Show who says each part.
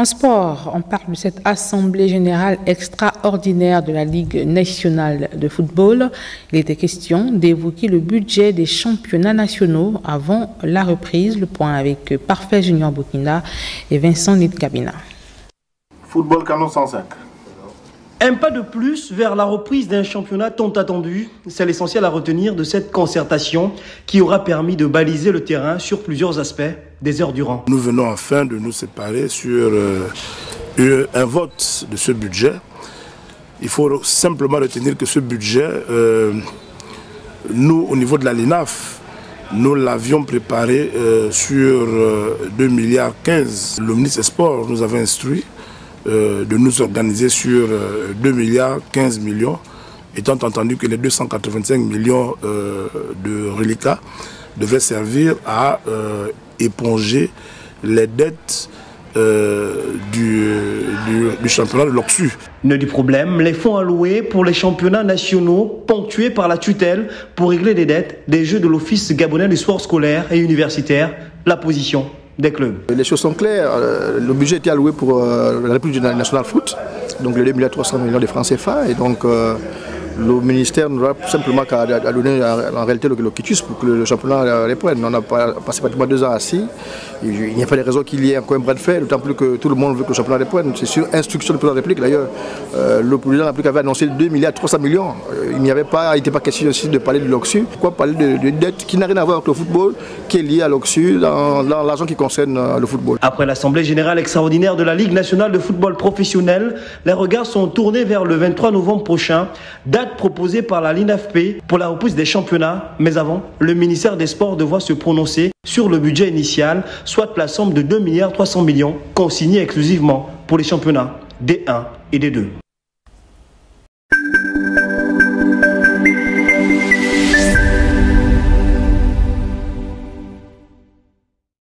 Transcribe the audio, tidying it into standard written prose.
Speaker 1: sport, on parle de cette assemblée générale extraordinaire de la Ligue nationale de football. Il était question d'évoquer le budget des championnats nationaux avant la reprise. Le point avec Parfait Junior Burkina et Vincent Nidkabina.
Speaker 2: Football Canon 105.
Speaker 3: Un pas de plus vers la reprise d'un championnat tant attendu. C'est l'essentiel à retenir de cette concertation qui aura permis de baliser le terrain sur plusieurs aspects des heures durant.
Speaker 2: Nous venons enfin de nous séparer sur un vote de ce budget. Il faut simplement retenir que ce budget, nous, au niveau de la LINAF, nous l'avions préparé sur 2,15 milliards. Le ministre des Sports nous avait instruit de nous organiser sur 2,15 milliards, étant entendu que les 285 millions de reliquats devaient servir à éponger les dettes du championnat de l'OCSU.
Speaker 3: Ne du problème, les fonds alloués pour les championnats nationaux ponctués par la tutelle pour régler les dettes des Jeux de l'Office gabonais du sport scolaire et universitaire, la position des clubs.
Speaker 4: Les choses sont claires. Le budget était alloué pour la République nationale foot, donc les 2,3 milliards de francs CFA, et donc le ministère nous a simplement qu'à donner en réalité le quitus pour que le championnat reprenne. On a passé pratiquement 2 ans assis. Il n'y a pas de raison qu'il y ait encore un bras de fer, d'autant plus que tout le monde veut que le championnat reprenne. C'est sur instruction du président de la République. D'ailleurs, le président de la République avait annoncé 2,3 milliards. Il n'était pas question aussi de parler de l'OCSU. Pourquoi parler de dette qui n'a rien à voir avec le football, qui est liée à l'OCSU dans l'argent qui concerne le football.
Speaker 3: Après l'Assemblée générale extraordinaire de la Ligue nationale de football professionnel, les regards sont tournés vers le 23 novembre prochain, date proposée par la LINAFP pour la reprise des championnats. Mais avant, le ministère des Sports devra se prononcer sur le budget initial, soit la somme de 2,3 milliards consignée exclusivement pour les championnats D1 et D2.